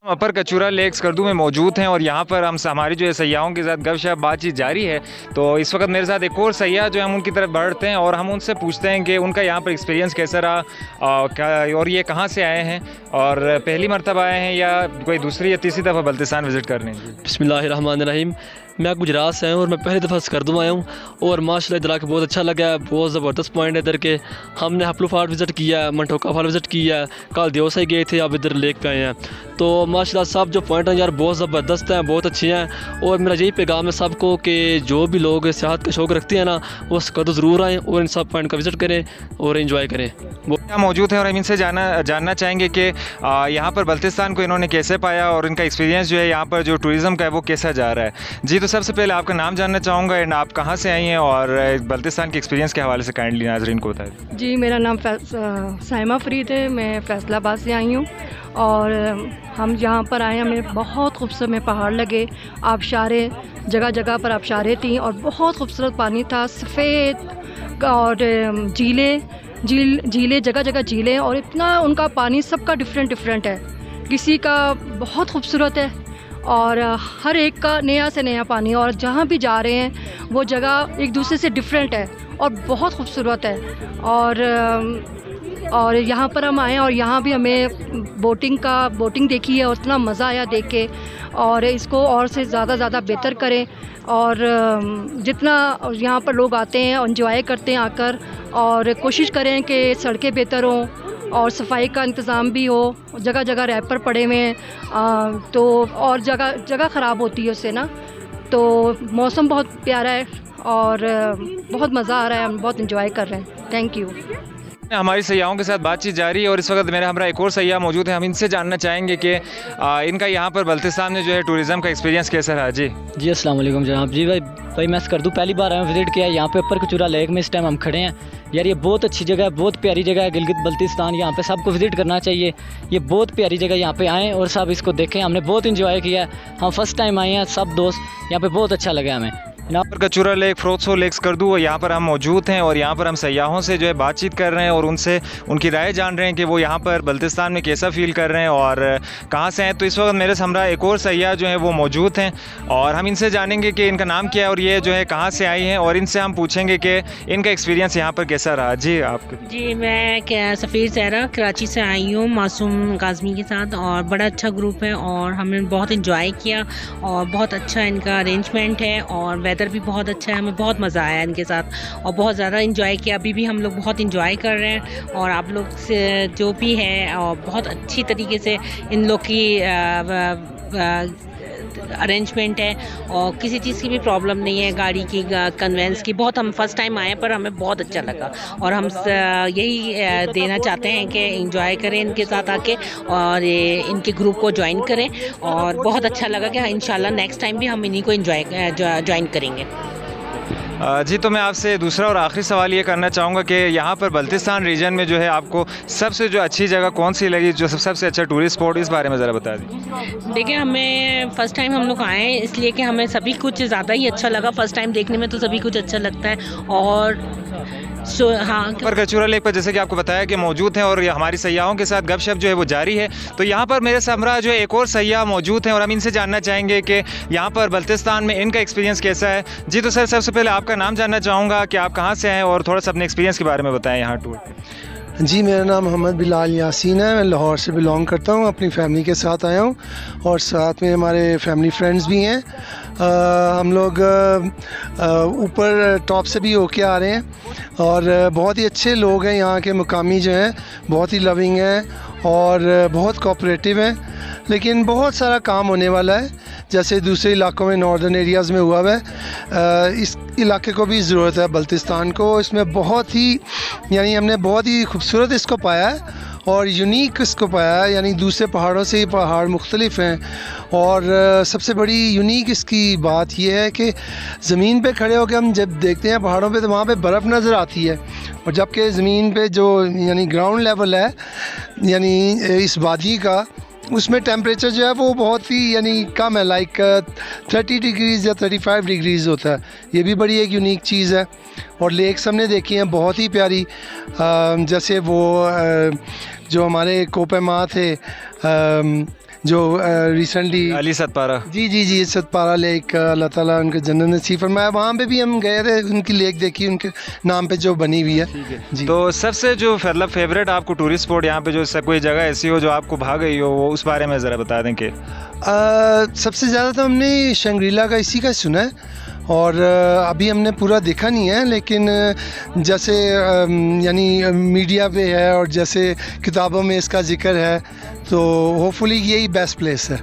अपर Kachura lake Skardu में मौजूद हैं और यहाँ पर हम हमारी जो है सयाहों के साथ गपशप बातचीत जारी है। तो इस वक्त मेरे साथ एक और सयाह जो है हम उनकी तरफ बढ़ते हैं और हम उनसे पूछते हैं कि उनका यहाँ पर एक्सपीरियंस कैसा रहा, क्या और ये कहाँ से आए हैं और पहली मरतबा आए हैं या कोई दूसरी या तीसरी दफ़ा बल्तिस्तान विज़िट करने। बिस्मिल्लाहिर्रहमानिर्रहीम। मैं गुजरात से आया हूँ और मैं पहली दफ़ा स्कर्दू आया हूँ और माशाल्लाह इधर आके बहुत अच्छा लगा है। बहुत ज़बरदस्त पॉइंट है इधर के। हमने हपलू फार्ट विज़िट किया है, मंटोका फाल विज़िट किया है, कल देवसाई गए थे, अब इधर लेक पे आए हैं। तो माशाल्लाह सब जो पॉइंट हैं यार बहुत ज़बरदस्त हैं, बहुत अच्छे हैं। और मेरा यही पैगाम है सबको कि जो भी लोग सेहत का शौक़ रखते हैं ना वो स्कर्दू ज़रूर आएँ और इन सब पॉइंट का विज़िट करें और इन्जॉय करें। वो यहाँ मौजूद हैं और हम इनसे जानना चाहेंगे कि यहाँ पर बल्तिस्तान को इन्होंने कैसे पाया और इनका एक्सपीरियंस जो है यहाँ पर जो टूरिज़म का है वो कैसा जा रहा है। जी, तो सबसे पहले आपका नाम जानना चाहूँगा एंड आप कहाँ से आई हैं और बल्तिस्तान के एक्सपीरियंस के हवाले से काइंडली नाज़रीन को बताएं। जी, मेरा नाम साइमा फरीद है, मैं फैसलाबाद से आई हूँ और हम यहाँ पर आए, हमें बहुत खूबसूरत में पहाड़ लगे, आबशारें जगह जगह पर आबशारें थी और बहुत खूबसूरत पानी था, सफ़ेद और झीलें जगह जगह झीलें और इतना उनका पानी सबका डिफरेंट है, किसी का बहुत खूबसूरत है और हर एक का नया से नया पानी और जहाँ भी जा रहे हैं वो जगह एक दूसरे से डिफरेंट है और बहुत खूबसूरत है। और यहाँ पर हम आए और यहाँ भी हमें बोटिंग देखी है और इतना मज़ा आया देख के और इसको और से ज़्यादा बेहतर करें और जितना यहाँ पर लोग आते हैं एंजॉय करते हैं आकर और कोशिश करें कि सड़कें बेहतर हों और सफाई का इंतज़ाम भी हो। जगह जगह रैपर पड़े हुए हैं तो और जगह ख़राब होती है उससे ना। तो मौसम बहुत प्यारा है और बहुत मज़ा आ रहा है, हम बहुत इंजॉय कर रहे हैं। Thank you. हमारी सयाहों के साथ बातचीत जारी है और इस वक्त मेरे हमरा एक और सयाह मौजूद है, हम इनसे जानना चाहेंगे कि इनका यहाँ पर बल्तिस्तान में जो है टूरिज़म का एक्सपीरियंस कैसा रहा। जी अस्सलाम वालेकुम जनाब। जी भाई मैं स्कर्दू पहली बार आया हूँ, विज़िट किया यहाँ पे अपर कचूरा लेक में इस टाइम हम खड़े हैं। यार ये बहुत अच्छी जगह है, बहुत प्यारी जगह है गिलगित बल्तिस्तान, यहाँ पे सबको विज़िट करना चाहिए। ये बहुत प्यारी जगह, यहाँ पे आएँ और सब इसको देखें। हमने बहुत इंजॉय किया है, हम फर्स्ट टाइम आए हैं सब दोस्त, यहाँ पे बहुत अच्छा लगा हमें। यहाँ पर कचूरा लेक, फ्रोत्सो लेक स्कर्दू और यहाँ पर हम मौजूद हैं और यहाँ पर हम सयाहों से जो है बातचीत कर रहे हैं और उनसे उनकी राय जान रहे हैं कि वो यहाँ पर बल्तिस्तान में कैसा फ़ील कर रहे हैं और कहाँ से हैं। तो इस वक्त मेरे हमरा एक और सयाह जो है वो मौजूद हैं और हम इनसे जानेंगे कि इनका नाम क्या है और ये जो है कहाँ से आई हैं और इनसे हम पूछेंगे कि इनका एक्सपीरियंस यहाँ पर कैसा रहा। जी आप। जी, मैं सफ़ीर सहरा कराची से आई हूँ मासूम काज़मी के साथ और बड़ा अच्छा ग्रुप है और हमने बहुत इंजॉय किया और बहुत अच्छा इनका अरेंजमेंट है और वेदर भी बहुत अच्छा है, हमें बहुत मज़ा आया इनके साथ और बहुत ज़्यादा इंजॉय किया। अभी भी हम लोग बहुत इंजॉय कर रहे हैं और आप लोग से जो भी है और बहुत अच्छी तरीके से इन लोग की अरेंजमेंट है और किसी चीज़ की भी प्रॉब्लम नहीं है, गाड़ी की कन्वेंस की। बहुत हम फर्स्ट टाइम आए पर हमें बहुत अच्छा लगा और हम यही देना चाहते हैं कि एंजॉय करें इनके साथ आके और इनके ग्रुप को ज्वाइन करें और बहुत अच्छा लगा कि इंशाल्लाह नेक्स्ट टाइम भी हम इन्हीं को ज्वाइन करेंगे। जी, तो मैं आपसे दूसरा और आखिरी सवाल ये करना चाहूँगा कि यहाँ पर बल्तिस्तान रीजन में जो है आपको सबसे जो अच्छी जगह कौन सी लगी, जो सबसे अच्छा टूरिस्ट स्पॉट, इस बारे में ज़रा बता दें। देखिए, हमें फ़र्स्ट टाइम हम लोग आए हैं इसलिए कि हमें सभी कुछ ज़्यादा ही अच्छा लगा। फ़र्स्ट टाइम देखने में तो सभी कुछ अच्छा लगता है और हाँ, पर कचूरा लेक पर जैसे कि आपको बताया कि मौजूद हैं और हमारी सयाहों के साथ गपशप जो है वो जारी है। तो यहाँ पर मेरे हमरा जो है एक और सयाह मौजूद हैं और हम इनसे जानना चाहेंगे कि यहाँ पर बल्तिस्तान में इनका एक्सपीरियंस कैसा है। जी, तो सर सबसे पहले आपका नाम जानना चाहूँगा कि आप कहाँ से हैं और थोड़ा सा अपने एक्सपीरियंस के बारे में बताएं यहाँ टूर। जी, मेरा नाम मोहम्मद बिलाल यासीन है, मैं लाहौर से बिलोंग करता हूँ, अपनी फैमिली के साथ आया हूँ और साथ में हमारे फैमिली फ्रेंड्स भी हैं। हम लोग ऊपर टॉप से भी होके आ रहे हैं और बहुत ही अच्छे लोग हैं यहाँ के मुकामी जो हैं, बहुत ही लविंग हैं और बहुत कोऑपरेटिव हैं। लेकिन बहुत सारा काम होने वाला है, जैसे दूसरे इलाकों में नॉर्दर्न एरियाज़ में हुआ है। इस इलाके को भी ज़रूरत है, बल्तिस्तान को। इसमें बहुत ही हमने बहुत ही खूबसूरत इसको पाया है और यूनिक इसको पाया है, यानी दूसरे पहाड़ों से ये पहाड़ मुख्तलिफ हैं। और सबसे बड़ी यूनिक इसकी बात यह है कि ज़मीन पे खड़े होकर हम जब देखते हैं पहाड़ों पे तो वहाँ पे बर्फ़ नज़र आती है और जबकि ज़मीन पे जो ग्राउंड लेवल है इस वादी का, उसमें टेम्परेचर जो है वो बहुत ही कम है, लाइक 30 डिग्रीज़ या 35 डिग्रीज़ होता है। ये भी बड़ी एक यूनिक चीज़ है। और लेक्स हमने देखी हैं बहुत ही प्यारी, जैसे वो जो हमारे कोपेमा थे जो रिसेंटली अली सतपारा। जी सतपारा लेक, अल्लाह ताला उनके जन्नत नसीब फरमाए। वहाँ पे भी हम गए थे, उनकी लेक देखी, उनके नाम पे जो बनी हुई है जी। तो सबसे जो मतलब फेवरेट आपको टूरिस्ट स्पॉट यहाँ पे जो कोई जगह ऐसी हो जो आपको भा गई हो, वो उस बारे में ज़रा बता दें कि सबसे ज़्यादा तो हमने शंग्रीला का इसी का सुना है, और अभी हमने पूरा देखा नहीं है, लेकिन जैसे यानी मीडिया पे है और जैसे किताबों में इसका जिक्र है, तो होपफुली यही बेस्ट प्लेस है।